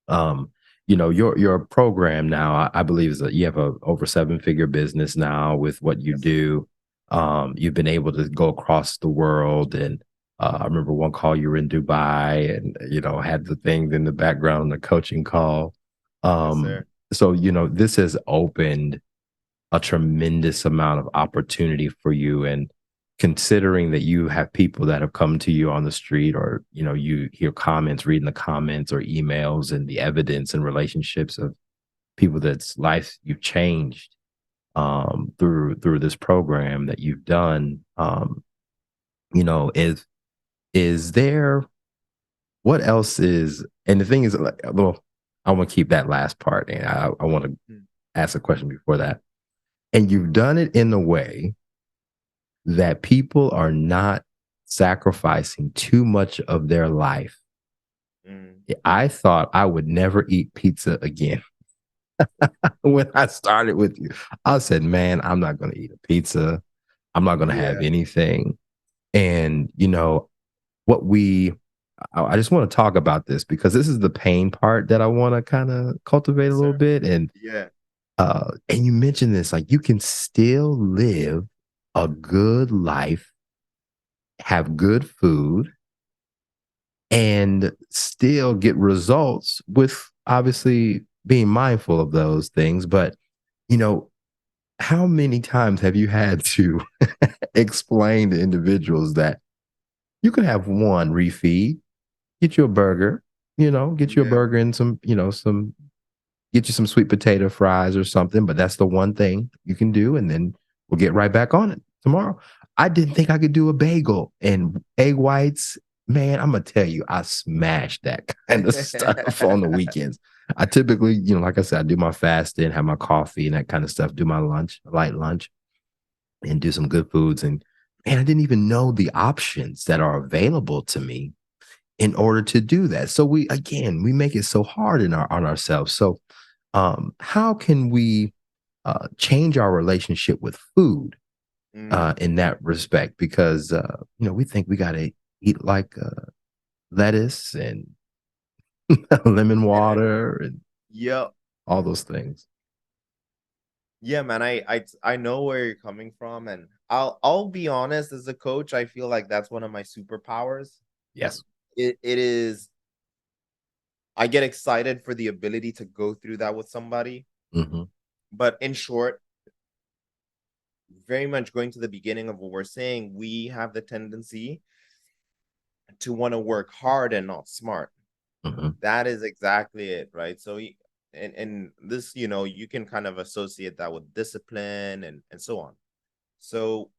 um your program now, I believe, is that you have a over seven-figure business now with what you Yes, sir. do. You've been able to go across the world, and I remember one call you were in Dubai, and had the things in the background, the coaching call. Yes, sir. So this has opened a tremendous amount of opportunity for you. And considering that you have people that have come to you on the street, or you hear comments, reading the comments or emails, and the evidence and relationships of people that's life you've changed through this program that you've done. Is there, what else is, and the thing is, like, well, I want to keep that last part, and I want to Mm, ask a question before that. And you've done it in a way that people are not sacrificing too much of their life. mm. I thought I would never eat pizza again. When I started with you, I said, man, I'm not going to eat a pizza. I'm not going to have Yeah. anything. And, what I just want to talk about this because this is the pain part that I want to kind of cultivate a Yes, little sir. bit. Yeah. And you mentioned this, like, you can still live a good life, have good food, and still get results with, obviously, being mindful of those things. But, you know, how many times have you had to explain to individuals that you can have one refeed, get you a burger, get you a Yeah. burger and get you some sweet potato fries or something, but that's the one thing you can do, and then we'll get right back on it tomorrow. I didn't think I could do a bagel and egg whites. Man, I'm gonna tell you, I smashed that kind of stuff on the weekends. I typically, like I said, I do my fasting, have my coffee and that kind of stuff, do my lunch, light lunch, and do some good foods. And man, I didn't even know the options that are available to me in order to do that. So we make it so hard on ourselves. So how can we change our relationship with food Mm. in that respect? Because we think we got to eat like lettuce and lemon water and Yep. all those things. Yeah, man, I know where you're coming from, and I'll be honest, as a coach, I feel like that's one of my superpowers. Yes. It is. I get excited for the ability to go through that with somebody. Hmm. But in short, very much going to the beginning of what we're saying, we have the tendency to want to work hard and not smart. Hmm. That is exactly it, right? So, and this, you can kind of associate that with discipline and so on. So,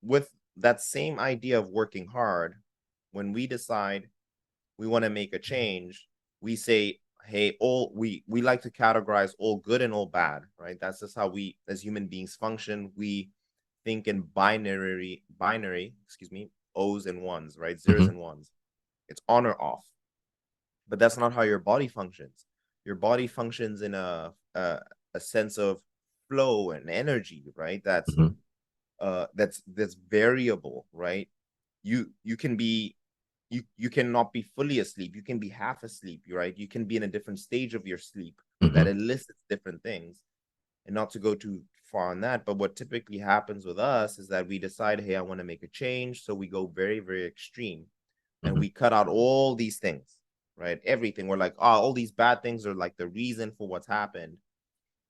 with that same idea of working hard, when we decide we want to make a change, we say, hey, all we like to categorize all good and all bad, right? That's just how we as human beings function. We think in binary, excuse me, O's and ones, right? Zeros Hmm. and ones. It's on or off. But that's not how your body functions. Your body functions in a sense of flow and energy, right? Hmm. That's variable, right? You can be you cannot be fully asleep. You can be half asleep, right? You can be in a different stage of your sleep that Hmm. elicits different things. And not to go too far on that, but what typically happens with us is that we decide, hey, I want to make a change. So we go very, very extreme and Hmm. we cut out all these things, right? Everything. We're like, oh, all these bad things are like the reason for what's happened.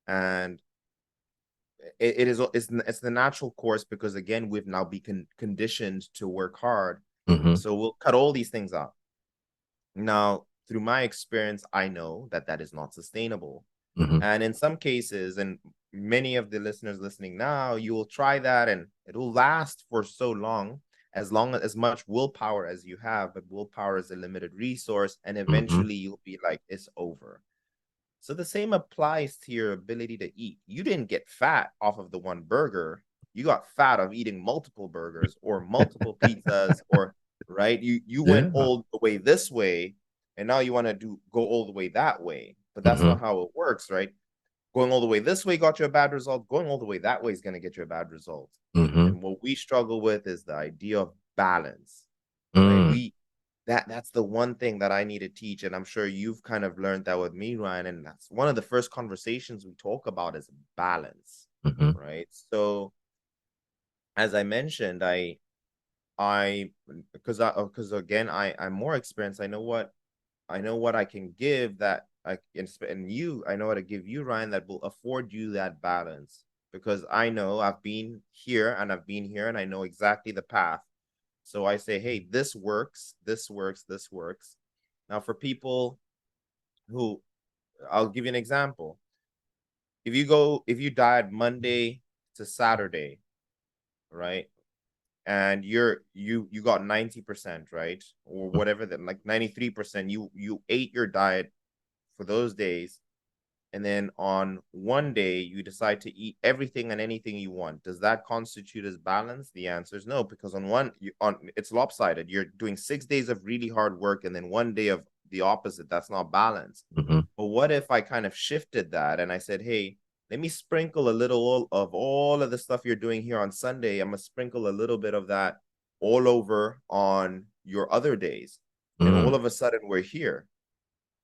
And it's the natural course because again, we've now been conditioned to work hard. Hmm. So we'll cut all these things out. Now, through my experience, I know that that is not sustainable. Hmm. And in some cases, and many of the listeners listening now, you will try that and it will last for so long as much willpower as you have, but willpower is a limited resource. And Hmm. eventually you'll be like, it's over. So the same applies to your ability to eat. You didn't get fat off of the one burger. You got fat of eating multiple burgers or multiple pizzas or right. You went Yeah. all the way this way and now you want to do go all the way that way. But that's Hmm. not how it works, right? Going all the way this way got you a bad result. Going all the way that way is going to get you a bad result. Hmm. And what we struggle with is the idea of balance, right? Mm. That's the one thing that I need to teach, and I'm sure you've kind of learned that with me, Ryan. And that's one of the first conversations we talk about is balance, Mhm, right? So as I mentioned, I because again I'm more experienced. I know what I can give that I can and you I know how to give you, Ryan, that will afford you that balance because I know I've been here and I've been here and I know exactly the path. So I say, hey, this works, this works, this works. Now for people who I'll give you an example. If you diet Monday to Saturday, right? And you got 90%, right? Or mm, whatever that like 93%, you ate your diet for those days and then on one day you decide to eat everything and anything you want, does that constitute as balance? The answer is no, because on one you on it's lopsided. You're doing 6 days of really hard work and then one day of the opposite. That's not balance. mhm, But what if I kind of shifted that and I said, hey, let me sprinkle a little of all of the stuff you're doing here on Sunday. I'm gonna sprinkle a little bit of that all over on your other days. And all mm, of a sudden we're here.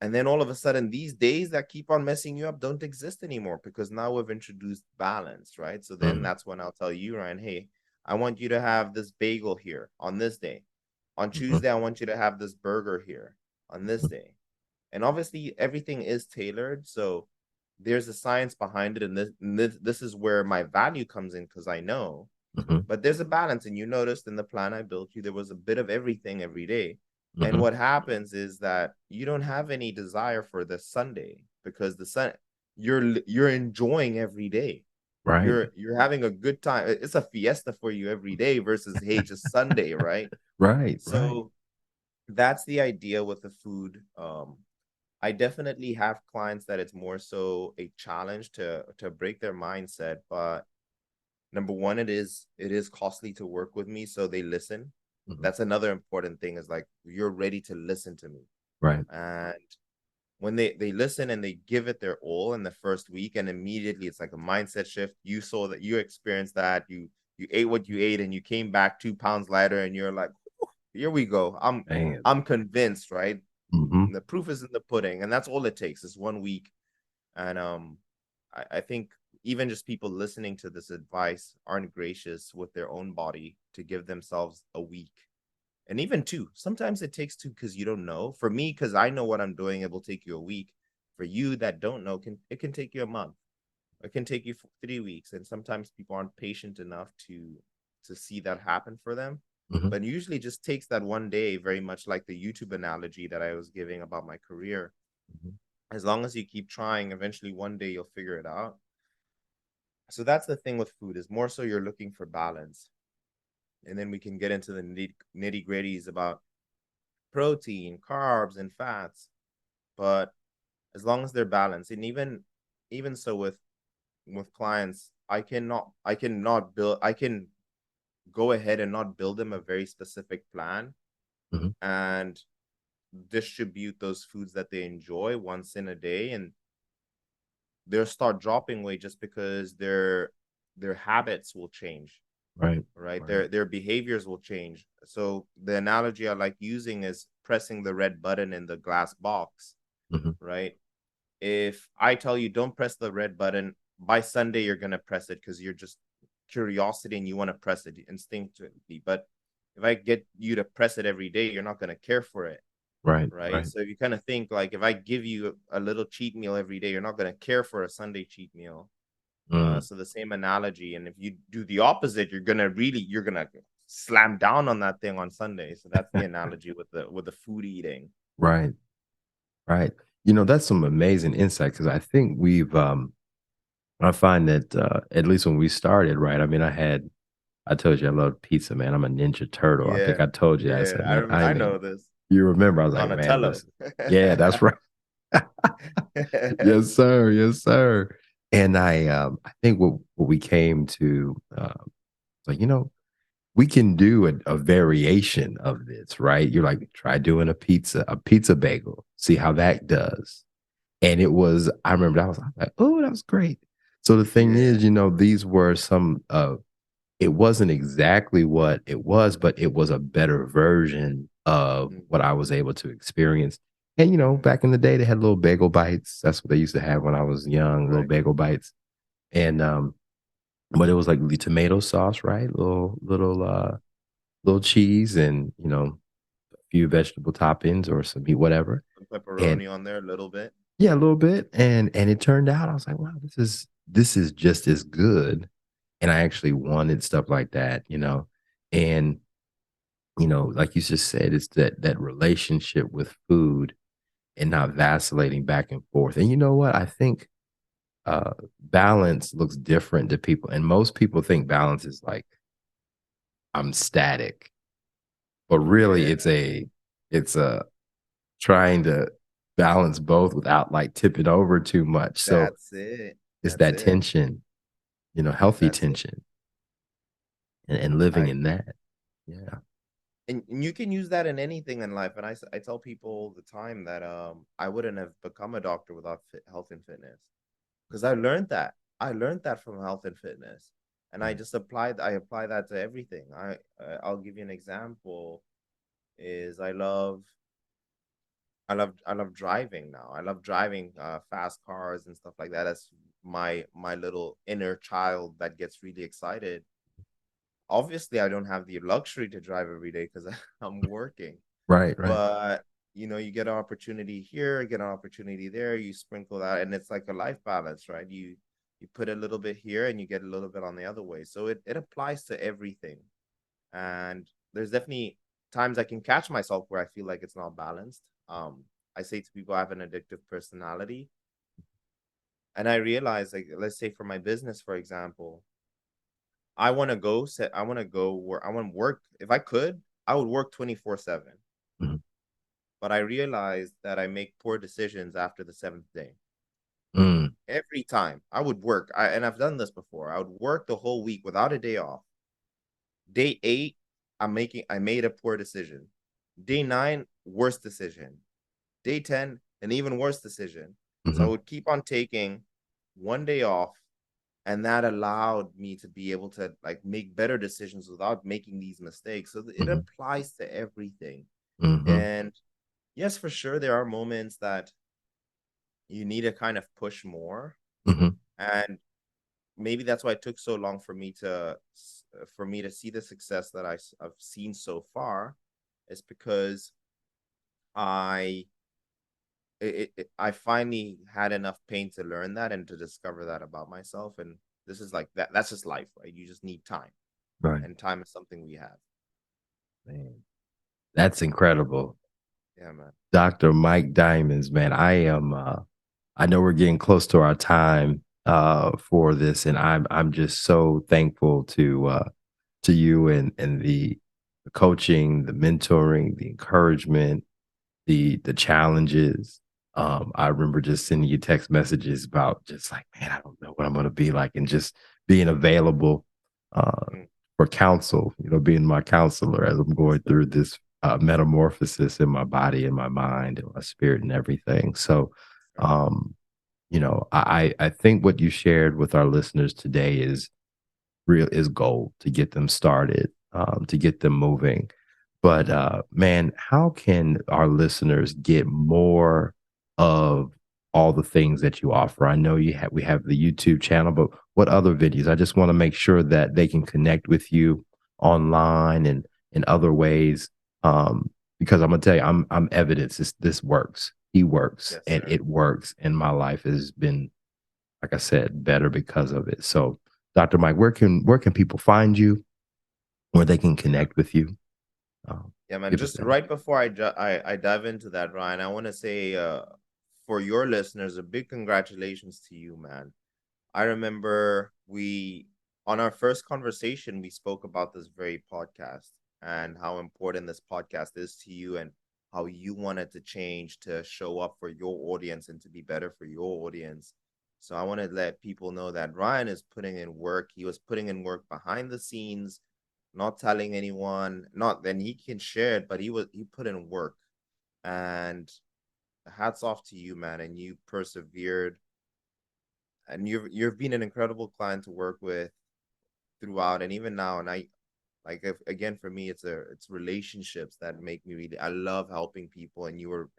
And then all of a sudden, these days that keep on messing you up don't exist anymore because now we've introduced balance, right? So then mm, that's when I'll tell you, Ryan, hey, I want you to have this bagel here on this day. On mhm, Tuesday, I want you to have this burger here on this mhm, day. And obviously, everything is tailored. So there's a science behind it. And this is where my value comes in because I know. mhm, But there's a balance. And you noticed in the plan I built you, there was a bit of everything every day. And mhm. what happens is that you don't have any desire for the Sunday because the sun you're enjoying every day. Right, You're having a good time. It's a fiesta for you every day versus hey, just Sunday, right? right, right. So that's the idea with the food. I definitely have clients that it's more so a challenge to break their mindset, but number one, it is costly to work with me, so they listen. Mhm, That's another important thing is like you're ready to listen to me. right. And when they listen and they give it their all in the first week, and immediately it's like a mindset shift. You saw that you experienced that. You ate what you ate and you came back 2 pounds lighter, and you're like, here we go. Man. I'm convinced, right? Mhm, And the proof is in the pudding, and that's all it takes is 1 week. And I think even just people listening to this advice aren't gracious with their own body to give themselves a week. And even two. Sometimes it takes two because you don't know. For me, because I know what I'm doing, it will take you a week. For you that don't know, can take you a month. It can take you 3 weeks. And sometimes people aren't patient enough to see that happen for them. Mhm. But usually just takes that one day, very much like the YouTube analogy that I was giving about my career. Mhm. As long as you keep trying, eventually one day you'll figure it out. So that's the thing with food, is more so you're looking for balance. And then we can get into the nitty gritties about protein, carbs, and fats. But as long as they're balanced, and even so with clients, I can go ahead and not build them a very specific plan Mhm. and distribute those foods that they enjoy once in a day, and they'll start dropping weight just because their habits will change, Right. right? Right. Their behaviors will change. So the analogy I like using is pressing the red button in the glass box, Mhm. right? If I tell you don't press the red button, by Sunday you're gonna press it because you're just curiosity and you want to press it instinctively. But if I get you to press it every day, you're not gonna care for it, Right. right? Right. So you kind of think like if I give you a little cheat meal every day, you're not gonna care for a Sunday cheat meal. Mm. So the same analogy, and if you do the opposite, you're gonna slam down on that thing on Sunday. So that's the analogy with the food eating. Right. Right. That's some amazing insight because I think I find that at least when we started, right? I mean, I told you I love pizza, man. I'm a Ninja Turtle. I think Yeah, I told you that. I yeah, said, man, I I ain't. know this. You remember? I was like, man, Donatello. listen. Yeah, that's right. Yes, sir. Yes, sir. And I think what we came to, like, we can do a variation of this, right? You're like, try doing a pizza bagel, see how that does. And I remember I was like, oh, that was great. So the thing Yeah. is, these were it wasn't exactly what it was, but it was a better version of what Mhm, I was able to experience. And, mhm. back in the day, they had little bagel bites. That's what they used to have when I was young, little Right. bagel bites. And, but it was like the tomato sauce, right? Little cheese and, a few vegetable toppings or some meat, whatever. Some And pepperoni on there a little bit. yeah, a little bit. And it turned out, I was like, wow, this is just as good. And I actually wanted stuff like that, And like you just said, it's that relationship with food and not vacillating back and forth. And you know what? I think balance looks different to people. And most people think balance is like I'm static, but really Yeah, it's a trying to balance both without like tipping over too much. So that's it. it's That's that it. tension, healthy That's it. tension and living I in that. Yeah. and you can use that in anything in life. And I tell people all the time that I wouldn't have become a doctor without health and fitness, because I learned that from health and fitness, and Right. I apply that to everything. I'll give you an example. Is I love driving now. I love driving fast cars and stuff like that. That's my little inner child that gets really excited. Obviously, I don't have the luxury to drive every day because I'm working, Right. Right. but you get an opportunity here, get an opportunity there, you sprinkle that, and it's like a life balance, right? You put a little bit here and you get a little bit on the other way. So it applies to everything. And there's definitely times I can catch myself where I feel like it's not balanced. I say to people I have an addictive personality, and I realize, like, let's say for my business, for example, I want to go where I want to work. If I could, I would work 24/7. Mhm. But I realized that I make poor decisions after the seventh day. Mm. Every time I would work, and I've done this before. I would work the whole week without a day off. Day 8, I made a poor decision. Day 9, worst decision. Day 10, an even worse decision. So I Mhm. would keep on taking one day off, and that allowed me to be able to like make better decisions without making these mistakes. So it Mhm. applies to everything. Mhm. And yes, for sure, there are moments that you need to kind of push more. Mhm. And maybe that's why it took so long for me to see the success that I've seen so far, is because I I finally had enough pain to learn that and to discover that about myself. And this is like that's just life, right? You just need time, Right. and time is something we have. Man, that's incredible. Yeah, man. Dr. Mike Diamonds, man. I know we're getting close to our time for this, and I'm just so thankful to you and the coaching, the mentoring, the encouragement, the challenges. I remember just sending you text messages about just like, man, I don't know what I'm gonna be like, and just being available uh, Mm, for counsel. You know, being my counselor as I'm going through this metamorphosis in my body, and my mind, and my spirit, and everything. So, right. um, I think what you shared with our listeners today is gold to get them started, to get them moving. But man, how can our listeners get more of all the things that you offer? I know we have the YouTube channel, but what other videos? I just want to make sure that they can connect with you online and in other ways. Because I'm gonna tell you, I'm evidence this works. He works, Yes, and sir. it works, and my life has been, like I said, better because of it. So, Dr. Mike, where can people find you, where they can Yeah, connect with you? yeah, man. Give us Just that. right before I dive into that, Ryan, I want to say, for your listeners, a big congratulations to you, man. I remember we on our first conversation we spoke about this very podcast and how important this podcast is to you, and how you wanted to change to show up for your audience and to be better for your audience. So I want to let people know that Ryan is putting in work. He was putting in work behind the scenes, not telling anyone, not then he can share it, but he put in work. And hats off to you, man. And you persevered, and you've been an incredible client to work with throughout and even now. And I like, if, again, for me it's relationships that make me really, I love helping people, and you were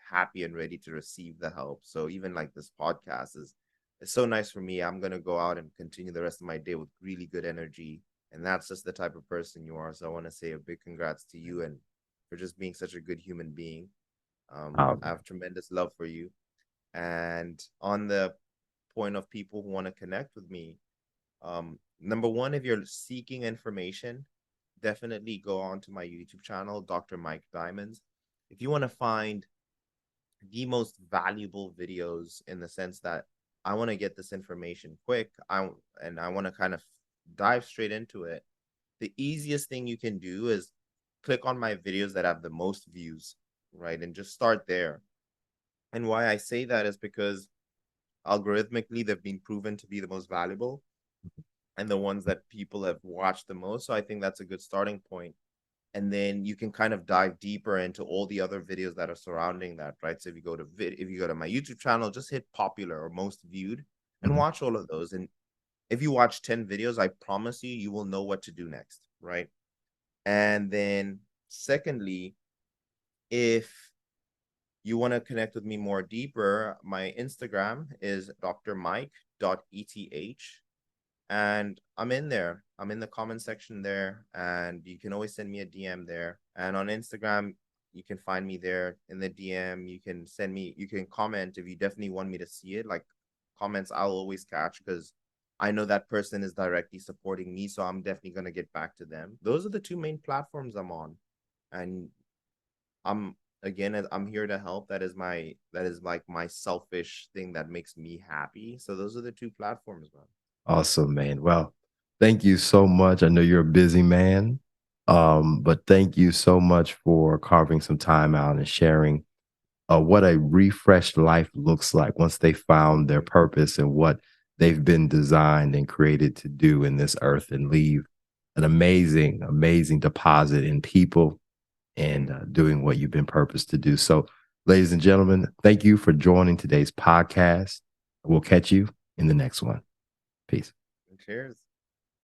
happy and ready to receive the help. So even like this podcast is, it's so nice for me. I'm going to go out and continue the rest of my day with really good energy, and that's just the type of person you are. So I want to say a big congrats to you, and for just being such a good human being. I Um, have tremendous love for you. And on the point of people who want to connect with me, number one, if you're seeking information, definitely go on to my YouTube channel, Dr. Mike Diamonds. If you want to find the most valuable videos, in the sense that I want to get this information quick, I want to kind of dive straight into it. The easiest thing you can do is click on my videos that have the most views, right? And just start there. And why I say that is because algorithmically they've been proven to be the most valuable and the ones that people have watched the most. So I think that's a good starting point. And then you can kind of dive deeper into all the other videos that are surrounding that, right? So if you go to if you go to my YouTube channel, just hit popular or most viewed and mhm. watch all of those. And if you watch 10 videos, I promise you, you will know what to do next, right? And then secondly, if you want to connect with me more deeper, my Instagram is drmike.eth, and I'm in there. I'm in the comment section there, and you can always send me a DM there. And on Instagram, you can find me there in the DM. You can send me, you can comment if you definitely want me to see it. Like, comments, I'll always catch, because I know that person is directly supporting me, so I'm definitely gonna get back to them. Those are the two main platforms I'm on, and I'm again, I'm here to help. That is like my selfish thing that makes me happy. So those are the two platforms, man. Awesome, man. Well, thank you so much. I know you're a busy man, but thank you so much for carving some time out and sharing what a refreshed life looks like once they found their purpose and what they've been designed and created to do in this earth, and leave an amazing, amazing deposit in people, and Mm. doing what you've been purposed to do. So, ladies and gentlemen, thank you for joining today's podcast. We'll catch you in the next one. Peace. Cheers.